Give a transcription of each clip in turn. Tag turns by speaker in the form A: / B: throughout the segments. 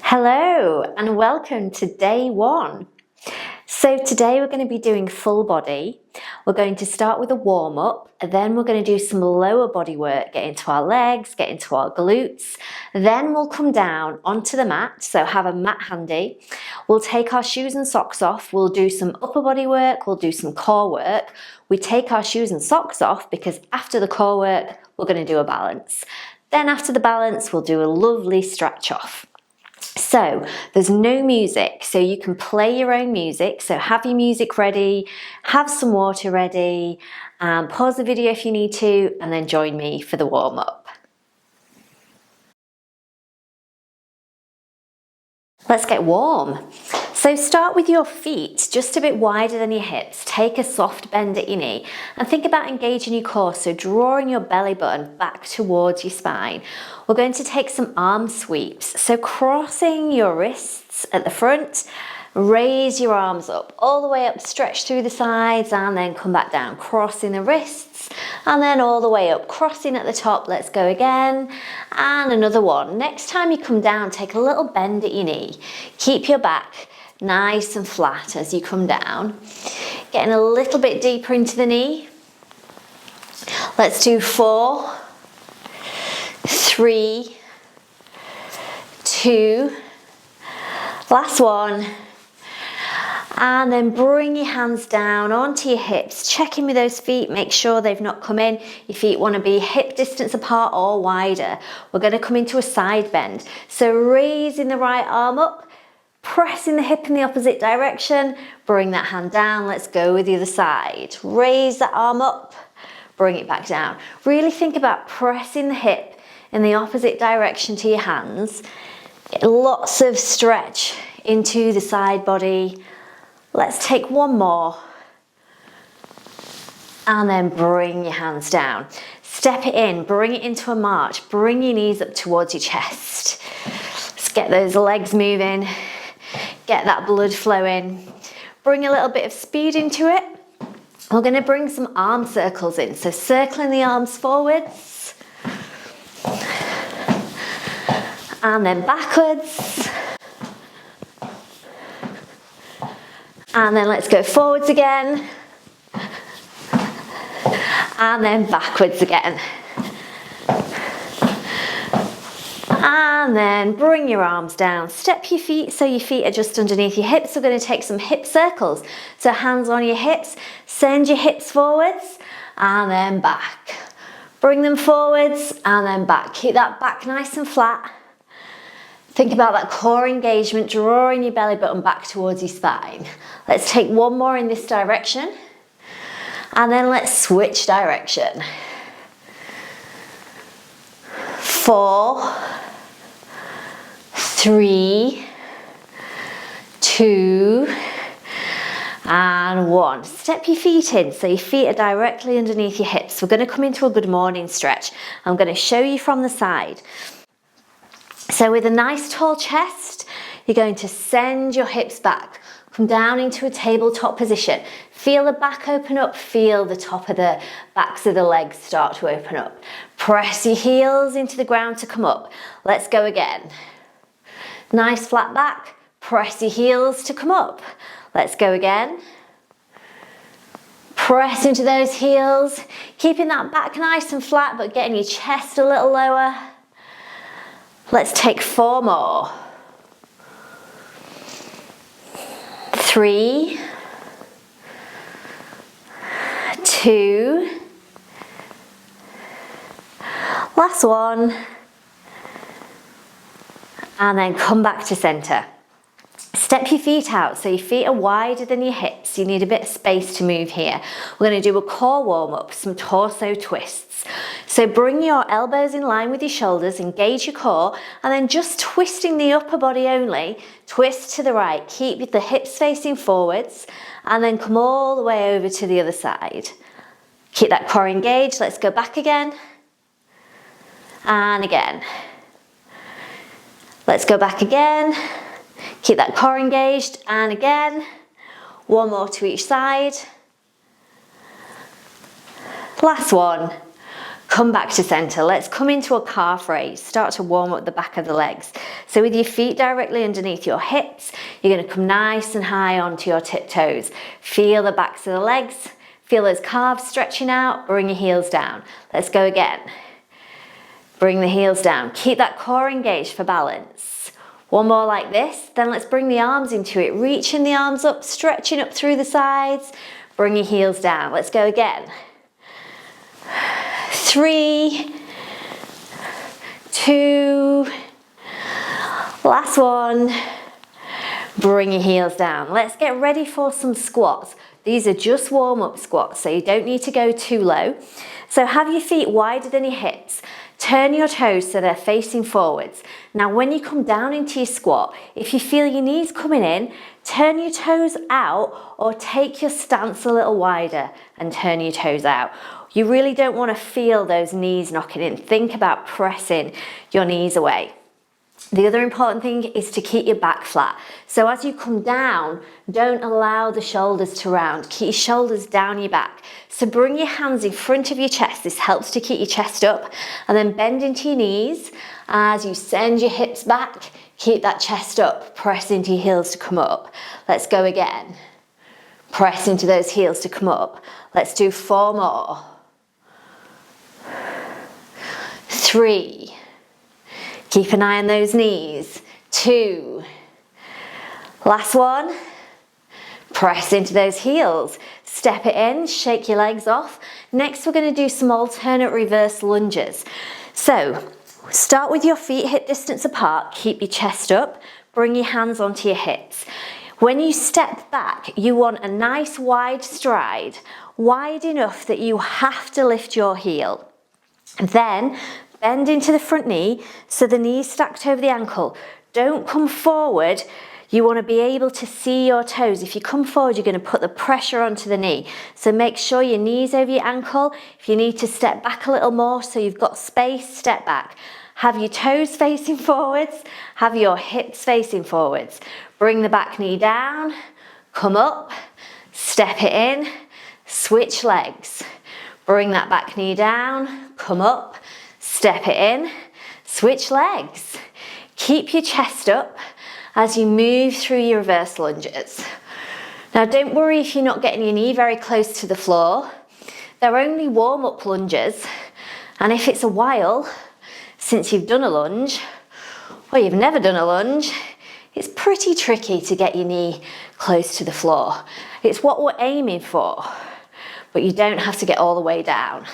A: Hello and welcome to day one. So today we're going to be doing full body. We're going to start with a warm up, then we're going to do some lower body work, get into our legs, get into our glutes. Then we'll come down onto the mat, so have a mat handy. We'll take our shoes and socks off, we'll do some upper body work, we'll do some core work. We take our shoes and socks off because after the core work, we're going to do a balance. Then after the balance, we'll do a lovely stretch off. So there's no music, so you can play your own music. So have your music ready, have some water ready, pause the video if you need to, and then join me for the warm up. Let's get warm. So start with your feet just a bit wider than your hips. Take a soft bend at your knee and think about engaging your core, so drawing your belly button back towards your spine. We're going to take some arm sweeps. So crossing your wrists at the front, raise your arms up, all the way up, stretch through the sides and then come back down. Crossing the wrists and then all the way up, crossing at the top. Let's go again. And another one. Next time you come down, take a little bend at your knee. Keep your back nice and flat as you come down. Getting a little bit deeper into the knee. Let's do 4, 3, 2, last one. And then bring your hands down onto your hips. Check in with those feet, make sure they've not come in. Your feet want to be hip distance apart or wider. We're going to come into a side bend. So raising the right arm up, pressing the hip in the opposite direction, bring that hand down. Let's go with the other side. Raise that arm up, bring it back down. Really think about pressing the hip in the opposite direction to your hands. Get lots of stretch into the side body. Let's take one more. And then bring your hands down. Step it in, bring it into a march. Bring your knees up towards your chest. Let's get those legs moving. Get that blood flowing. Bring a little bit of speed into it. We're going to bring some arm circles in. So circling the arms forwards. And then backwards. And then let's go forwards again. And then backwards again. And then bring your arms down. Step your feet so your feet are just underneath your hips. We're going to take some hip circles. So hands on your hips. Send your hips forwards and then back. Bring them forwards and then back. Keep that back nice and flat. Think about that core engagement, drawing your belly button back towards your spine. Let's take one more in this direction. And then let's switch direction. 4, 3, 2, and 1. Step your feet in so your feet are directly underneath your hips. We're going to come into a good morning stretch. I'm going to show you from the side. So with a nice tall chest, you're going to send your hips back. Come down into a tabletop position. Feel the back open up, feel the top of the backs of the legs start to open up. Press your heels into the ground to come up. Let's go again. Nice flat back, press your heels to come up. Let's go again. Press into those heels, keeping that back nice and flat, but getting your chest a little lower. Let's take 4 more. 3, 2, last one, and then come back to center. Step your feet out so your feet are wider than your hips. You need a bit of space to move here. We're going to do a core warm up, some torso twists. So bring your elbows in line with your shoulders, engage your core, and then just twisting the upper body only, twist to the right. Keep the hips facing forwards and then come all the way over to the other side. Keep that core engaged. Let's go back again and again. Let's go back again. Keep that core engaged and again. One more to each side. Last one. Come back to center. Let's come into a calf raise. Start to warm up the back of the legs. So with your feet directly underneath your hips, you're going to come nice and high onto your tiptoes. Feel the backs of the legs. Feel those calves stretching out. Bring your heels down. Let's go again. Bring the heels down. Keep that core engaged for balance. One more like this. Then let's bring the arms into it. Reaching the arms up, stretching up through the sides. Bring your heels down. Let's go again. 3, 2, last one. Bring your heels down. Let's get ready for some squats. These are just warm-up squats, so you don't need to go too low. So have your feet wider than your hips. Turn your toes so they're facing forwards. Now when you come down into your squat, if you feel your knees coming in, turn your toes out or take your stance a little wider and turn your toes out. You really don't want to feel those knees knocking in. Think about pressing your knees away. The other important thing is to keep your back flat. So as you come down, don't allow the shoulders to round. Keep your shoulders down your back. So bring your hands in front of your chest. This helps to keep your chest up. And then bend into your knees as you send your hips back. Keep that chest up. Press into your heels to come up. Let's go again. Press into those heels to come up. Let's do 4 more. 3. Keep an eye on those knees. 2. Last one. Press into those heels. Step it in, shake your legs off. Next, we're going to do some alternate reverse lunges. So, start with your feet hip distance apart. Keep your chest up. Bring your hands onto your hips. When you step back, you want a nice wide stride, wide enough that you have to lift your heel. Then, bend into the front knee, so the knee's stacked over the ankle. Don't come forward. You want to be able to see your toes. If you come forward, you're going to put the pressure onto the knee. So make sure your knee's over your ankle. If you need to step back a little more so you've got space, step back. Have your toes facing forwards. Have your hips facing forwards. Bring the back knee down. Come up. Step it in. Switch legs. Bring that back knee down. Come up. Step it in, switch legs. Keep your chest up as you move through your reverse lunges. Now don't worry if you're not getting your knee very close to the floor. They're only warm-up lunges, and if it's a while since you've done a lunge, or you've never done a lunge, it's pretty tricky to get your knee close to the floor. It's what we're aiming for, but you don't have to get all the way down.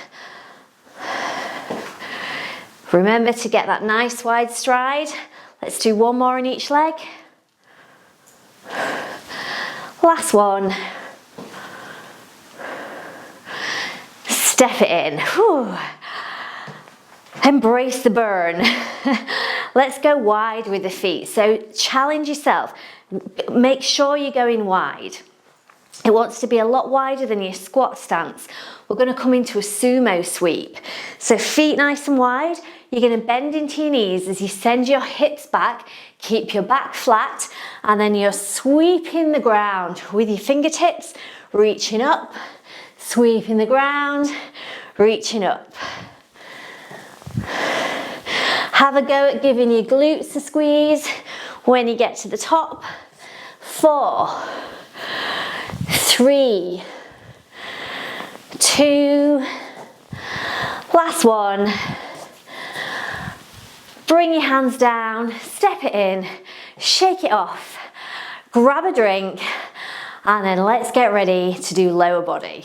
A: Remember to get that nice wide stride. Let's do 1 more in each leg. Last one. Step it in. Whew. Embrace the burn. Let's go wide with the feet. So challenge yourself. Make sure you're going wide. It wants to be a lot wider than your squat stance. We're going to come into a sumo sweep. So feet nice and wide. You're going to bend into your knees as you send your hips back. Keep your back flat. And then you're sweeping the ground with your fingertips, reaching up, sweeping the ground, reaching up. Have a go at giving your glutes a squeeze when you get to the top. 4, 3, 2, last one. Bring your hands down, step it in, shake it off, grab a drink, and then let's get ready to do lower body.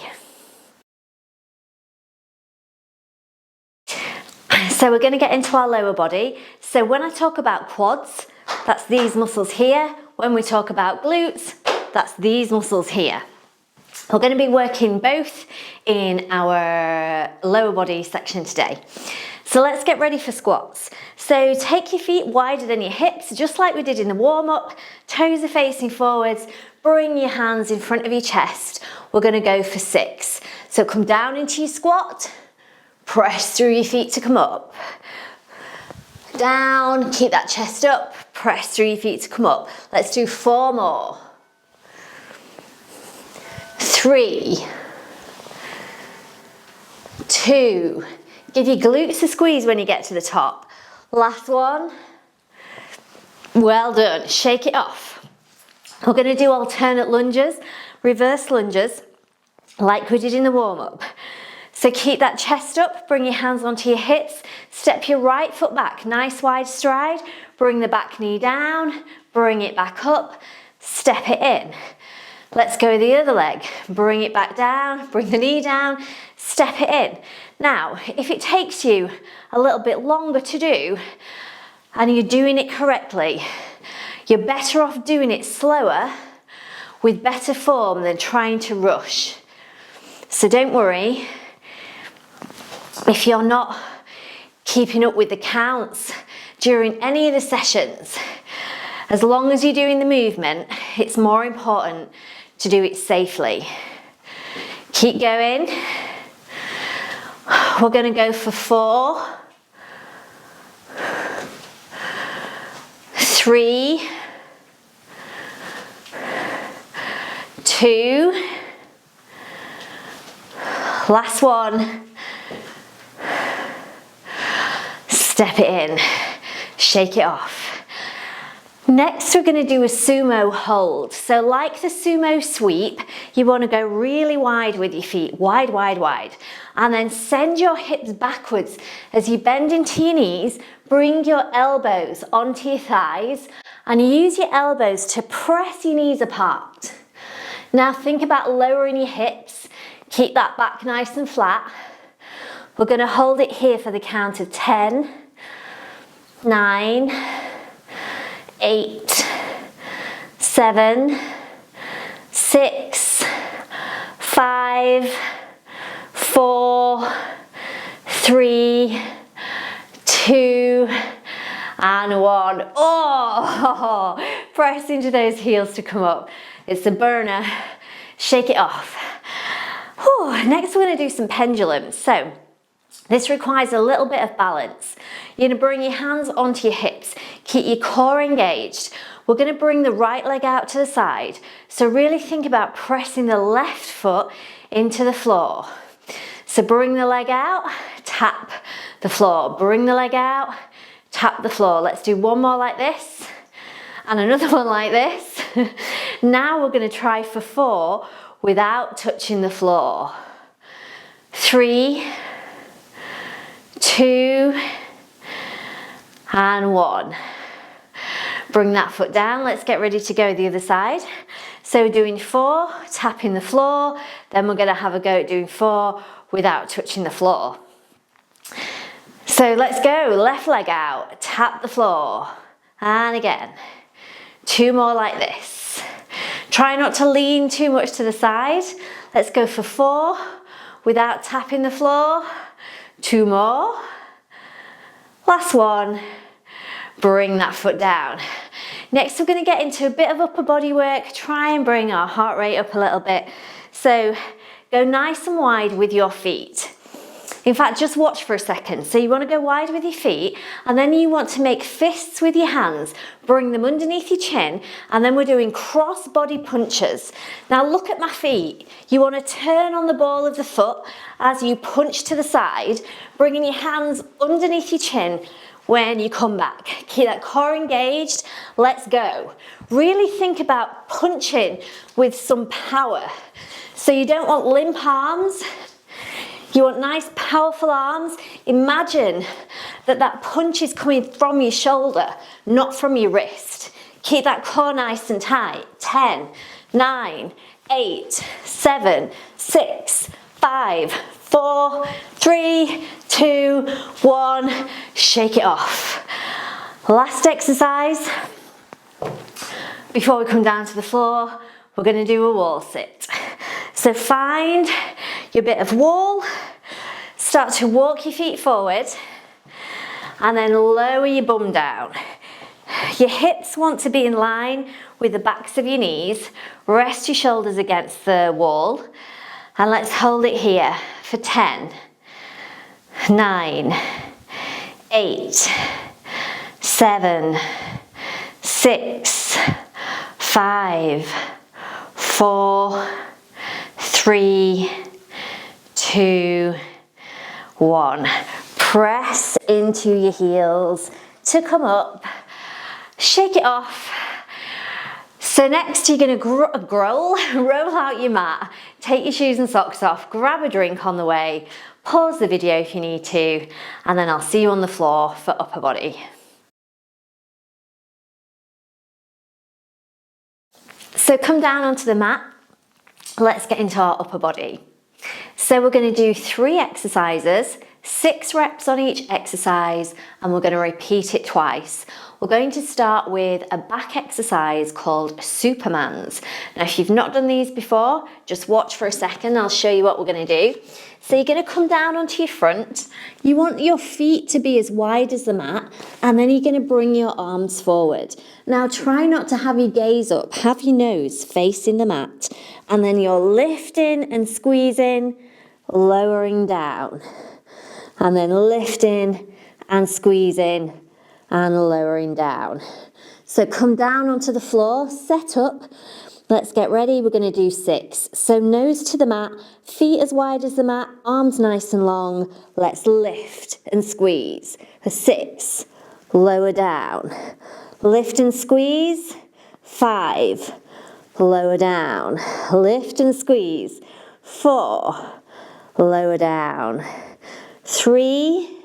A: So we're going to get into our lower body. So when I talk about quads, that's these muscles here. When we talk about glutes, that's these muscles here. We're going to be working both in our lower body section today. So let's get ready for squats. So take your feet wider than your hips, just like we did in the warm-up. Toes are facing forwards. Bring your hands in front of your chest. We're going to go for 6. So come down into your squat. Press through your feet to come up. Down, keep that chest up. Press through your feet to come up. Let's do 4 more. 3, 2, Give your glutes a squeeze when you get to the top. Last one. Well done. Shake it off. We're going to do alternate lunges, reverse lunges, like we did in the warm-up. So keep that chest up, bring your hands onto your hips, step your right foot back, nice wide stride, bring the back knee down, bring it back up, step it in. Let's go the other leg, bring it back down, bring the knee down, step it in. Now, if it takes you a little bit longer to do, and you're doing it correctly, you're better off doing it slower with better form than trying to rush. So don't worry if you're not keeping up with the counts during any of the sessions. As long as you're doing the movement, it's more important to do it safely. Keep going. We're going to go for 4, 3, 2, last one. Step it in, shake it off. Next, we're going to do a sumo hold. So like the sumo sweep, you want to go really wide with your feet, wide, wide, wide. And then send your hips backwards as you bend into your knees, bring your elbows onto your thighs and use your elbows to press your knees apart. Now think about lowering your hips, keep that back nice and flat. We're going to hold it here for the count of 10, 9, 8, 7, 6, 5, 4, 3, 2, and 1. Oh, press into those heels to come up. It's a burner. Shake it off. Whew. Next, we're going to do some pendulums. So this requires a little bit of balance. You're going to bring your hands onto your hips. Keep your core engaged. We're going to bring the right leg out to the side. So really think about pressing the left foot into the floor. So bring the leg out, tap the floor. Bring the leg out, tap the floor. Let's do one more like this and another one like this. Now we're going to try for 4 without touching the floor. 3, 2, and 1. Bring that foot down. Let's get ready to go the other side. So we're doing 4, tapping the floor. Then we're going to have a go at doing 4 without touching the floor. So let's go. Left leg out, tap the floor. And again. 2 more like this. Try not to lean too much to the side. Let's go for 4 without tapping the floor. 2 more. Last one. Bring that foot down. Next, we're going to get into a bit of upper body work. Try and bring our heart rate up a little bit. So go nice and wide with your feet. In fact, just watch for a second. So you want to go wide with your feet and then you want to make fists with your hands. Bring them underneath your chin and then we're doing cross body punches. Now look at my feet. You want to turn on the ball of the foot as you punch to the side, bringing your hands underneath your chin when you come back. Keep that core engaged. Let's go. Really think about punching with some power. So you don't want limp arms. You want nice, powerful arms. Imagine that that punch is coming from your shoulder, not from your wrist. Keep that core nice and tight. 10, 9, 8, 7, 6, 5, 4, 3, 2, 1. Shake it off. Last exercise. Before we come down to the floor, we're going to do a wall sit. So find your bit of wall, start to walk your feet forward and then lower your bum down. Your hips want to be in line with the backs of your knees. Rest your shoulders against the wall and let's hold it here for 10, 9, 8, 7, 6, 5, 4, 3, 2, 1. Press into your heels to come up. Shake it off. So next you're going to roll out your mat, take your shoes and socks off, grab a drink on the way, pause the video if you need to, and then I'll see you on the floor for upper body. So come down onto the mat, let's get into our upper body. So we're going to do 3 exercises, 6 reps on each exercise, and we're going to repeat it twice. We're going to start with a back exercise called Superman's. Now, if you've not done these before, just watch for a second, I'll show you what we're going to do. So you're going to come down onto your front. You want your feet to be as wide as the mat, and then you're going to bring your arms forward. Now, try not to have your gaze up, have your nose facing the mat, and then you're lifting and squeezing, lowering down, and then lifting and squeezing and lowering down. So come down onto the floor, set up. Let's get ready. We're going to do 6. So nose to the mat, feet as wide as the mat, arms nice and long. Let's lift and squeeze. For 6, lower down. Lift and squeeze. 5, lower down. Lift and squeeze. 4, lower down. 3,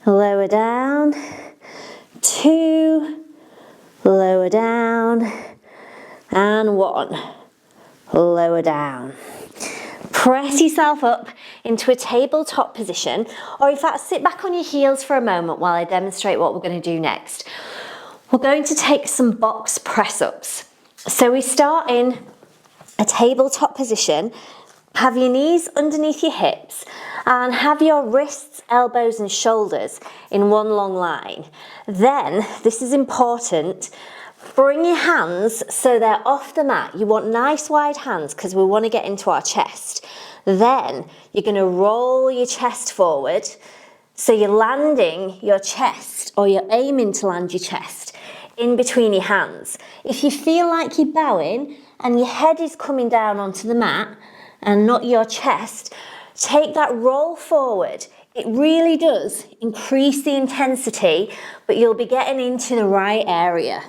A: lower down. 2, lower down. And 1, lower down. Press yourself up into a tabletop position, or in fact sit back on your heels for a moment while I demonstrate what we're going to do next. We're going to take some box press ups. So we start in a tabletop position, have your knees underneath your hips and have your wrists, elbows and shoulders in one long line. Then, this is important, bring your hands so they're off the mat. You want nice wide hands because we want to get into our chest. Then you're going to roll your chest forward. So you're landing your chest, or you're aiming to land your chest in between your hands. If you feel like you're bowing and your head is coming down onto the mat and not your chest, take that roll forward. It really does increase the intensity, but you'll be getting into the right area.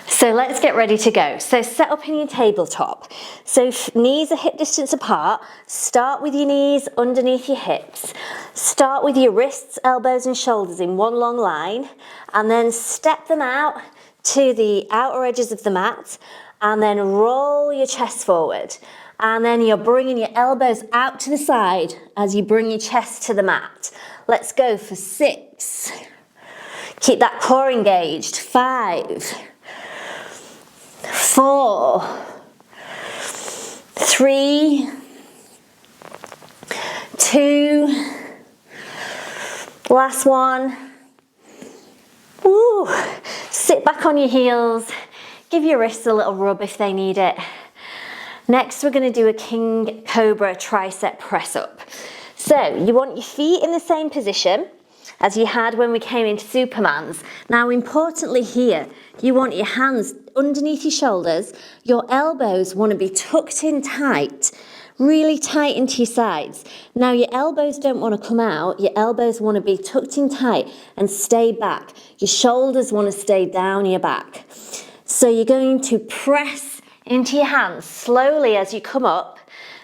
A: So let's get ready to go. So set up in your tabletop. So knees are hip distance apart. Start with your knees underneath your hips. Start with your wrists, elbows and shoulders in one long line, and then step them out to the outer edges of the mat, and then roll your chest forward. And then you're bringing your elbows out to the side as you bring your chest to the mat. Let's go for 6. Keep that core engaged. 5, 4, 3, 2, last one. Woo. Sit back on your heels. Give your wrists a little rub if they need it. Next, we're going to do a King Cobra tricep press up. So you want your feet in the same position as you had when we came into Superman's. Now, importantly here, you want your hands underneath your shoulders. Your elbows want to be tucked in tight, really tight into your sides. Now, your elbows don't want to come out. Your elbows want to be tucked in tight and stay back. Your shoulders want to stay down your back. So you're going to press into your hands slowly as you come up,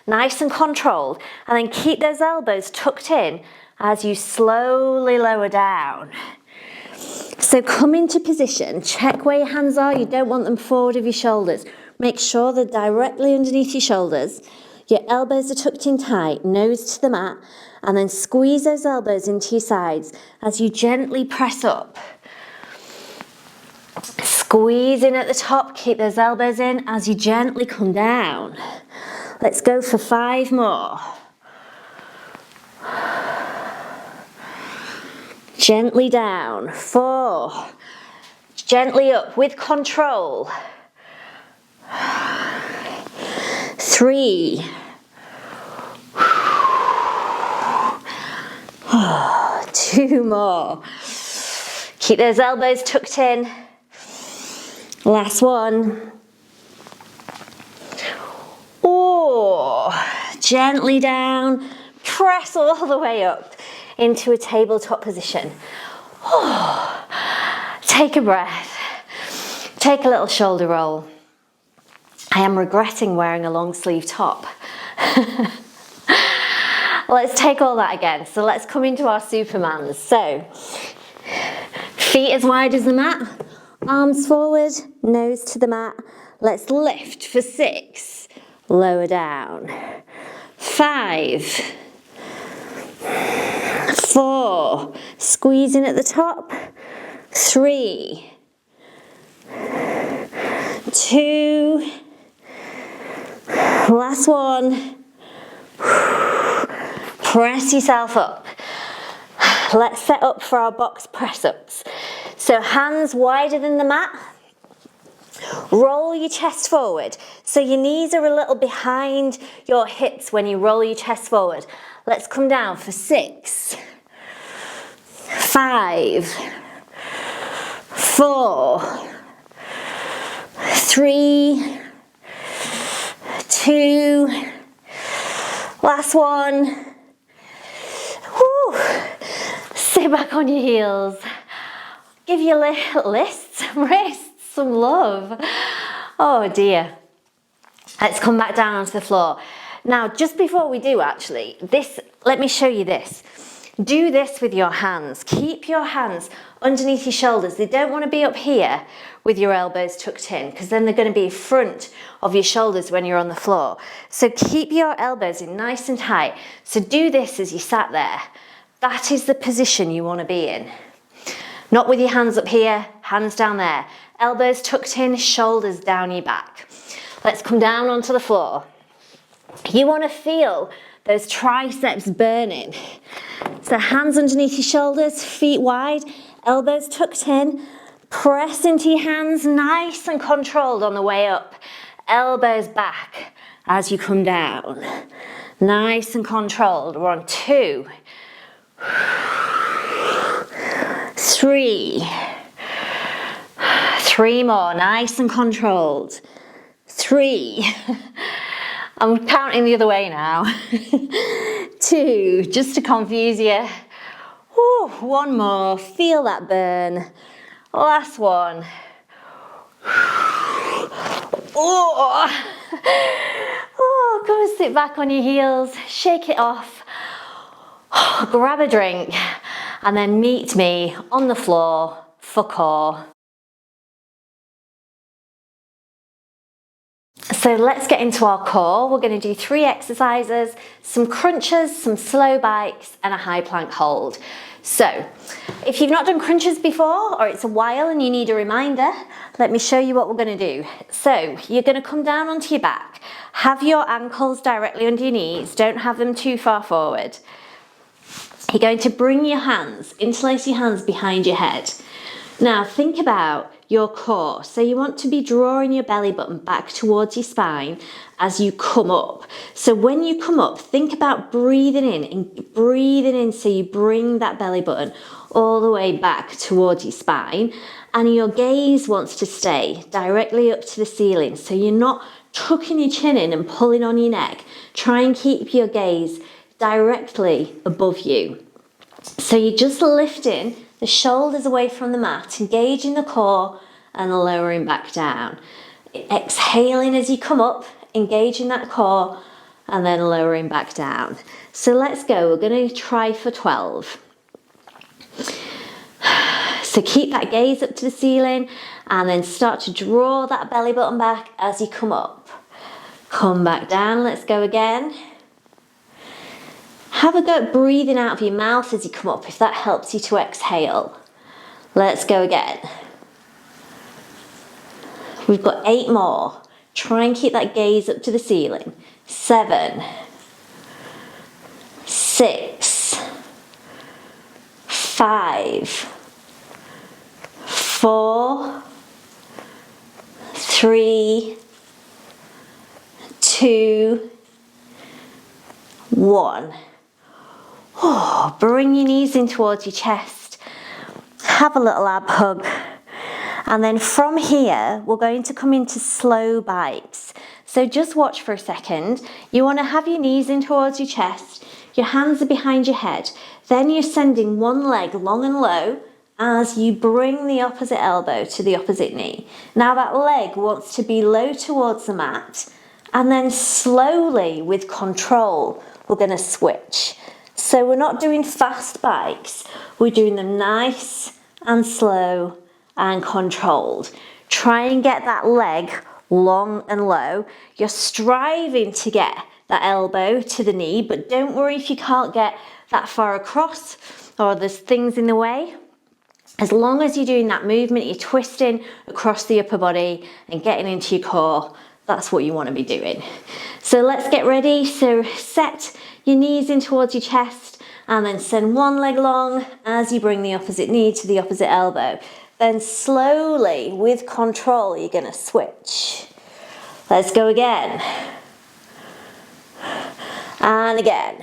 A: nice and controlled, and then keep those elbows tucked in as you slowly lower down. So come into position, check where your hands are. You don't want them forward of your shoulders. Make sure they're directly underneath your shoulders. Your elbows are tucked in tight, nose to the mat, and then squeeze those elbows into your sides as you gently press up. Squeeze in at the top, keep those elbows in as you gently come down. Let's go for 5 more. Gently down. 4. Gently up with control. 3. 2 more. Keep those elbows tucked in. Last one. Oh, gently down. press all the way up into a tabletop position. Take a breath. Take a little shoulder roll. I am regretting wearing a long sleeve top. Let's take all that again. So let's come into our Supermans. So, feet as wide as the mat, arms forward, nose to the mat. Let's lift for 6, lower down. 5, 4, squeeze in at the top. 3, 2, last one. Press yourself up. Let's set up for our box press ups. So hands wider than the mat. Roll your chest forward. So your knees are a little behind your hips when you roll your chest forward. Let's come down for 6, 5, 4, 3, 2, last one. Woo. Sit back on your heels. Give your wrists some love. Oh dear. Let's come back down onto the floor. Now, just before we do actually, let me show you this. Do this with your hands. Keep your hands underneath your shoulders. They don't want to be up here with your elbows tucked in, because then they're going to be in front of your shoulders when you're on the floor. So keep your elbows in nice and tight. So do this as you sat there. That is the position you want to be in. Not with your hands up here, hands down there. Elbows tucked in, shoulders down your back. Let's come down onto the floor. You want to feel those triceps burning. So hands underneath your shoulders, feet wide, elbows tucked in. Press into your hands, nice and controlled on the way up. Elbows back as you come down. Nice and controlled. We're on 2, 3. 3 more, nice and controlled. 3. I'm counting the other way now. 2, just to confuse you. Ooh, 1 more, feel that burn. Last one. Oh, come and sit back on your heels, shake it off. Grab a drink and then meet me on the floor for core. So let's get into our core. We're going to do 3 exercises, some crunches, some slow bites and a high plank hold. So if you've not done crunches before or it's a while and you need a reminder, let me show you what we're going to do. So you're going to come down onto your back, have your ankles directly under your knees, don't have them too far forward. You're going to bring your hands, interlace your hands behind your head. Now think about your core. So you want to be drawing your belly button back towards your spine as you come up. So when you come up, think about breathing in so you bring that belly button all the way back towards your spine, and your gaze wants to stay directly up to the ceiling. So you're not tucking your chin in and pulling on your neck. Try and keep your gaze directly above you. So you're just lifting the shoulders away from the mat, engaging the core and lowering back down. Exhaling as you come up, engaging that core and then lowering back down. So let's go, we're going to try for 12. So keep that gaze up to the ceiling and then start to draw that belly button back as you come up. Come back down, let's go again. Have a go at breathing out of your mouth as you come up if that helps you to exhale. Let's go again. We've got 8 more. Try and keep that gaze up to the ceiling. 7, 6, 5, 4, 3, 2, 1. Oh, bring your knees in towards your chest. Have a little ab hug. And then from here, we're going to come into slow bites. So just watch for a second. You want to have your knees in towards your chest. Your hands are behind your head. Then you're sending one leg long and low as you bring the opposite elbow to the opposite knee. Now that leg wants to be low towards the mat, and then slowly, with control, we're going to switch. So we're not doing fast bikes, we're doing them nice and slow and controlled. Try and get that leg long and low. You're striving to get that elbow to the knee, but don't worry if you can't get that far across or there's things in the way. As long as you're doing that movement, you're twisting across the upper body and getting into your core, that's what you want to be doing. So let's get ready. So set your knees in towards your chest and then send one leg long as you bring the opposite knee to the opposite elbow. Then slowly, with control, you're going to switch. Let's go again. And again.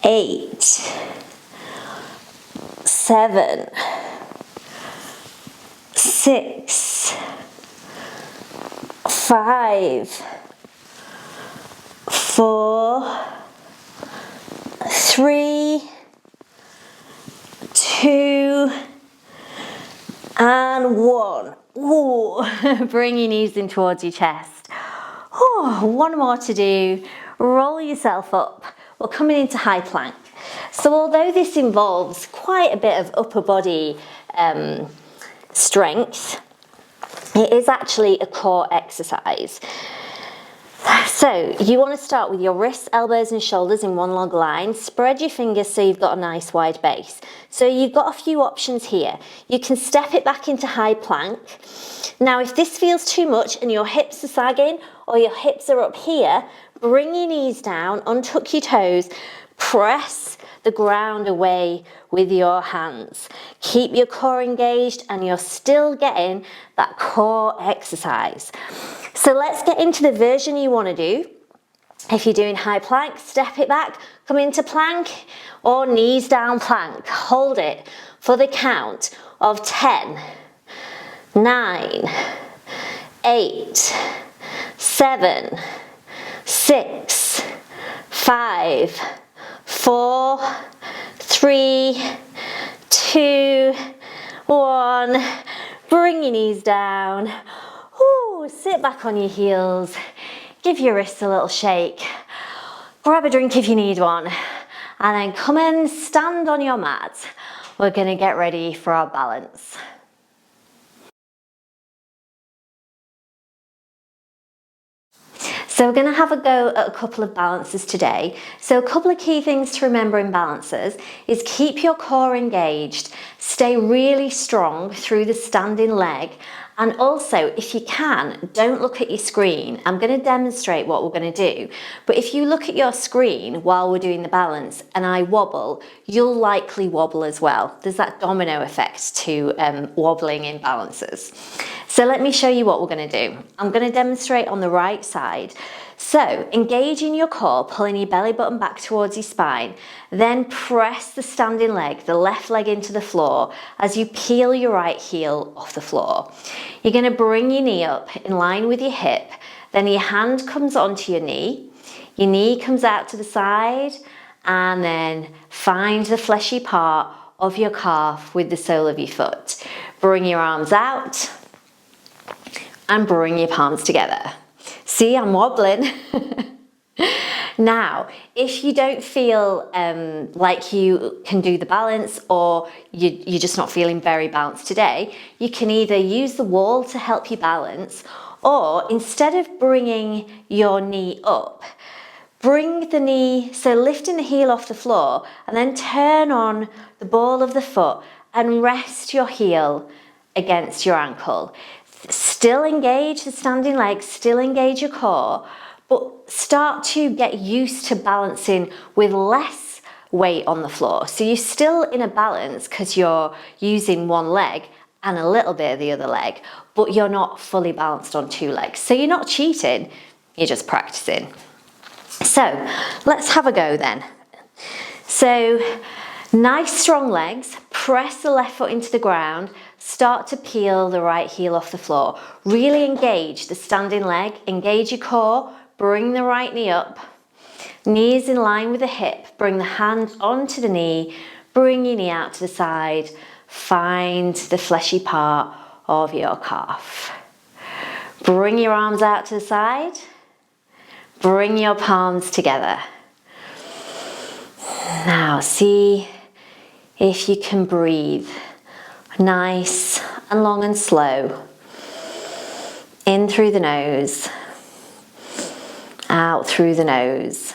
A: 8, 7, 6, 5, 4, 3, 2, and 1. Ooh. Bring your knees in towards your chest. Oh, one more to do. Roll yourself up. We're coming into high plank. So although this involves quite a bit of upper body strength, it is actually a core exercise. So you want to start with your wrists, elbows and shoulders in one long line. Spread your fingers so you've got a nice wide base. So you've got a few options here. You can step it back into high plank. Now if this feels too much and your hips are sagging or your hips are up here, bring your knees down, untuck your toes, press the ground away with your hands. Keep your core engaged and you're still getting that core exercise. So let's get into the version you want to do. If you're doing high plank, step it back, come into plank or knees down plank. Hold it for the count of 10, 9, 8, 7, 6, 5, 4, 3, 2, 1. Bring your knees down. Ooh, sit back on your heels. Give your wrists a little shake. Grab a drink if you need one. And then come and stand on your mat. We're going to get ready for our balance. So we're going to have a go at a couple of balances today. So a couple of key things to remember in balances is keep your core engaged, stay really strong through the standing leg, and also if you can, don't look at your screen. I'm going to demonstrate what we're going to do, but if you look at your screen while we're doing the balance and I wobble, you'll likely wobble as well. There's that domino effect to wobbling in balances. So let me show you what we're going to do. I'm going to demonstrate on the right side. So engaging your core, pulling your belly button back towards your spine, then press the standing leg, the left leg into the floor as you peel your right heel off the floor. You're going to bring your knee up in line with your hip, then your hand comes onto your knee comes out to the side, and then find the fleshy part of your calf with the sole of your foot. Bring your arms out and bring your palms together. See, I'm wobbling. Now, if you don't feel like you can do the balance or you're just not feeling very balanced today, you can either use the wall to help you balance, or instead of bringing your knee up, bring the knee, so lifting the heel off the floor and then turn on the ball of the foot and rest your heel against your ankle. Still engage the standing legs, still engage your core, but start to get used to balancing with less weight on the floor. So you're still in a balance because you're using one leg and a little bit of the other leg, but you're not fully balanced on two legs. So you're not cheating, you're just practicing. So let's have a go then. So nice strong legs, press the left foot into the ground, start to peel the right heel off the floor. Really engage the standing leg, engage your core, bring the right knee up, Knees in line with the hip, bring the hand onto the knee, bring your knee out to the side, find the fleshy part of your calf. Bring your arms out to the side, bring your palms together. Now see if you can breathe nice and long and slow. In through the nose, out through the nose.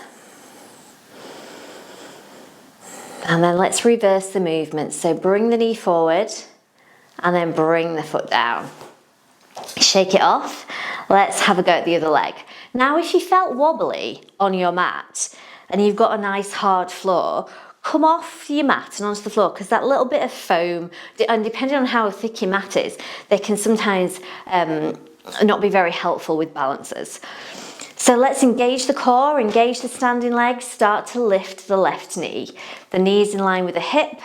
A: And then let's reverse the movement. So bring the knee forward and then bring the foot down. Shake it off. Let's have a go at the other leg. Now, if you felt wobbly on your mat and you've got a nice hard floor, come off your mat and onto the floor, because that little bit of foam, and depending on how thick your mat is, they can sometimes not be very helpful with balancers. So let's engage the core, engage the standing leg, start to lift the left knee. The knee's in line with the hip.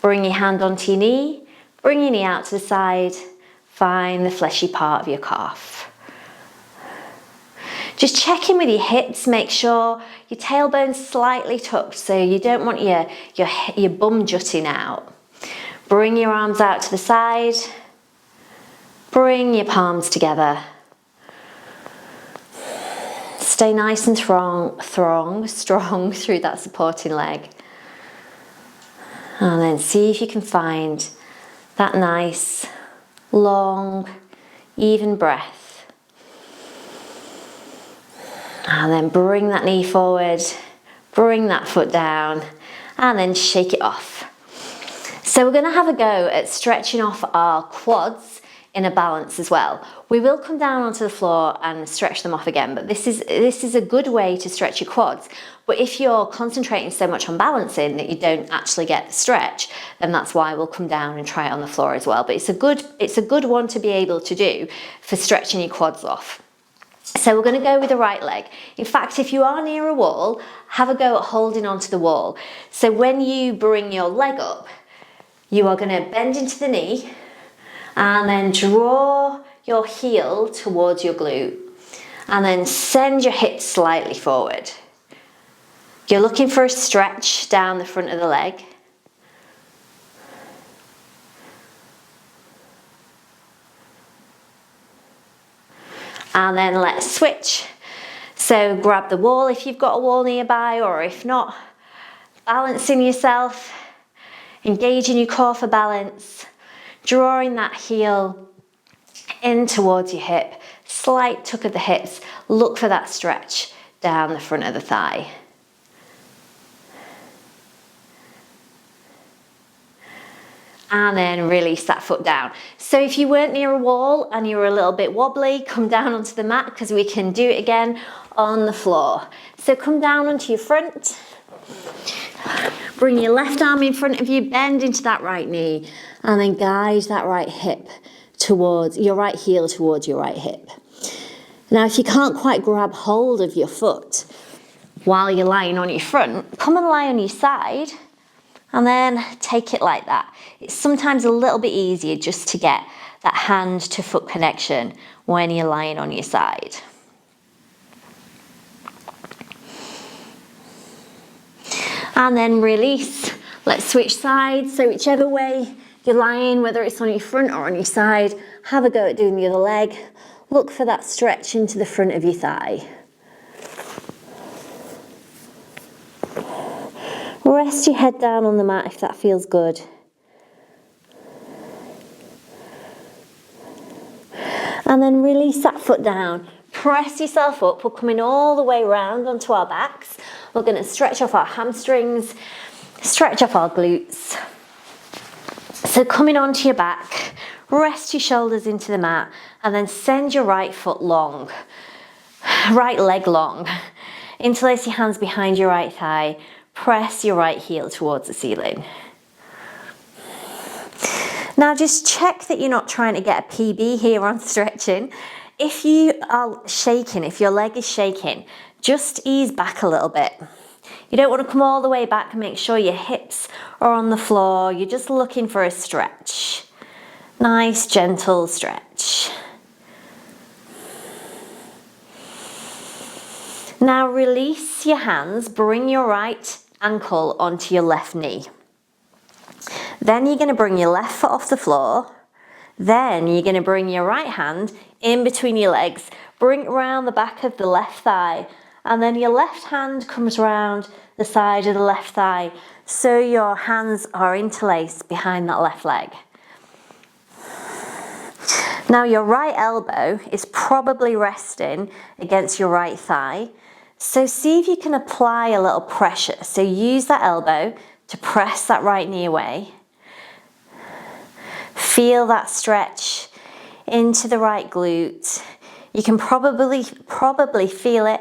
A: Bring your hand onto your knee, bring your knee out to the side, find the fleshy part of your calf. Just check in with your hips, make sure your tailbone's slightly tucked so you don't want your bum jutting out. Bring your arms out to the side, bring your palms together. Stay nice and strong through that supporting leg. And then see if you can find that nice, long, even breath. And then bring that knee forward, bring that foot down, and then shake it off. So we're going to have a go at stretching off our quads in a balance as well. We will come down onto the floor and stretch them off again, but this is a good way to stretch your quads. But if you're concentrating so much on balancing that you don't actually get the stretch, then that's why we'll come down and try it on the floor as well. But it's a good one to be able to do for stretching your quads off. So we're going to go with the right leg. In fact, if you are near a wall, have a go at holding onto the wall. So when you bring your leg up, you are going to bend into the knee and then draw your heel towards your glute and then send your hips slightly forward. You're looking for a stretch down the front of the leg. And then let's switch. So grab the wall if you've got a wall nearby, or if not, balancing yourself, engaging your core for balance, drawing that heel in towards your hip, slight tuck of the hips, look for that stretch down the front of the thigh. And then release that foot down. So if you weren't near a wall and you were a little bit wobbly, come down onto the mat because we can do it again on the floor. So come down onto your front. Bring your left arm in front of you, bend into that right knee, and then guide that right hip towards your right heel towards your right hip. Now, if you can't quite grab hold of your foot while you're lying on your front, come and lie on your side and then take it like that. It's sometimes a little bit easier just to get that hand to foot connection when you're lying on your side. And then release. Let's switch sides. So whichever way you're lying, whether it's on your front or on your side, have a go at doing the other leg. Look for that stretch into the front of your thigh. Rest your head down on the mat if that feels good. And then release that foot down. Press yourself up. We're coming all the way round onto our backs. We're going to stretch off our hamstrings, stretch off our glutes. So coming onto your back, rest your shoulders into the mat and then send your right foot long, right leg long. Interlace your hands behind your right thigh. Press your right heel towards the ceiling. Now just check that you're not trying to get a PB here on stretching. If you are shaking, if your leg is shaking, just ease back a little bit. You don't want to come all the way back and make sure your hips are on the floor. You're just looking for a stretch. Nice, gentle stretch. Now release your hands, bring your right ankle onto your left knee. Then you're going to bring your left foot off the floor. Then you're going to bring your right hand in between your legs, bring it around the back of the left thigh, and then your left hand comes around the side of the left thigh, so your hands are interlaced behind that left leg. Now your right elbow is probably resting against your right thigh, so see if you can apply a little pressure. So use that elbow to press that right knee away. Feel that stretch into the right glute. You can probably feel it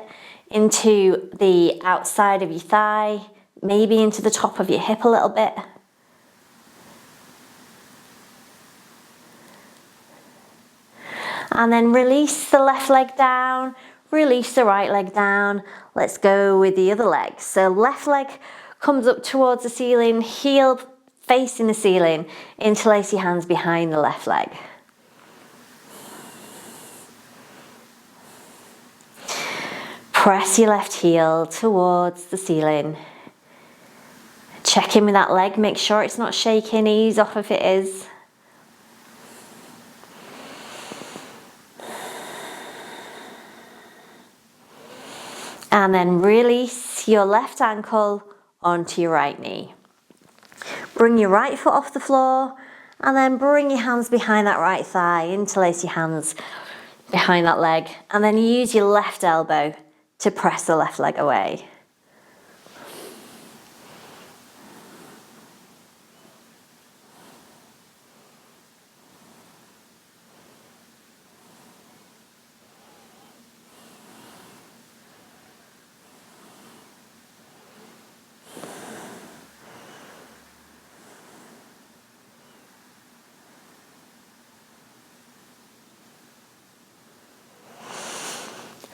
A: into the outside of your thigh, maybe into the top of your hip a little bit. And then release the left leg down, release the right leg down. Let's go with the other leg. So left leg comes up towards the ceiling, heel facing the ceiling, interlace your hands behind the left leg. Press your left heel towards the ceiling. Check in with that leg, make sure it's not shaking, ease off if it is. And then release your left ankle onto your right knee. Bring your right foot off the floor and then bring your hands behind that right thigh, interlace your hands behind that leg, and then use your left elbow to press the left leg away.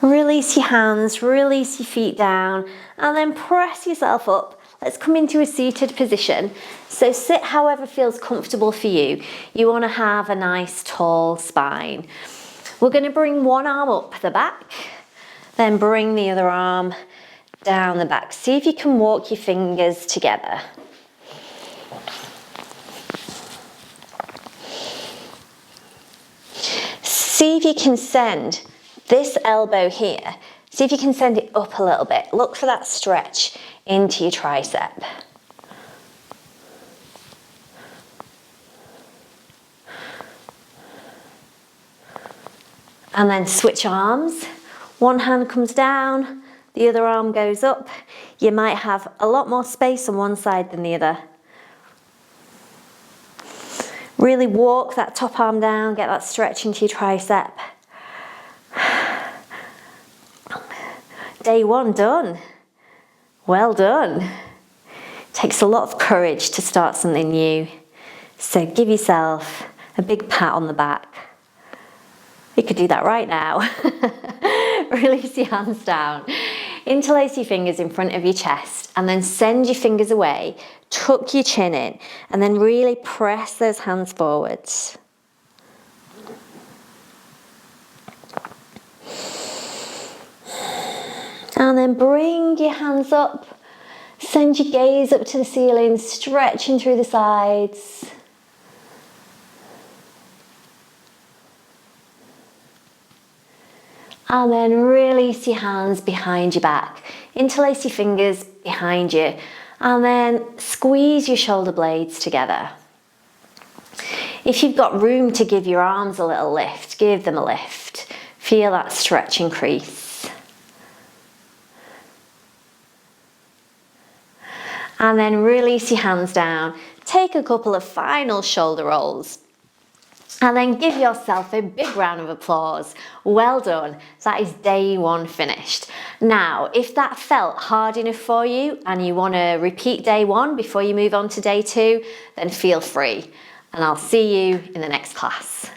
A: Release your hands, release your feet down, and then press yourself up. Let's come into a seated position. So sit however feels comfortable for you. You want to have a nice tall spine. We're going to bring one arm up the back, then bring the other arm down the back. See if you can walk your fingers together. See if you can send this elbow here, see if you can send it up a little bit. Look for that stretch into your tricep. And then switch arms. One hand comes down, the other arm goes up. You might have a lot more space on one side than the other. Really walk that top arm down, get that stretch into your tricep. Day one done. Well done. Takes a lot of courage to start something new. So give yourself a big pat on the back. You could do that right now. Release your hands down. Interlace your fingers in front of your chest and then send your fingers away. Tuck your chin in and then really press those hands forwards. And then bring your hands up, send your gaze up to the ceiling, stretching through the sides. And then release your hands behind your back. Interlace your fingers behind you. And then squeeze your shoulder blades together. If you've got room to give your arms a little lift, give them a lift. Feel that stretch increase. And then release your hands down. Take a couple of final shoulder rolls. And then give yourself a big round of applause. Well done. That is day one finished. Now, if that felt hard enough for you and you want to repeat day one before you move on to day two, then feel free. And I'll see you in the next class.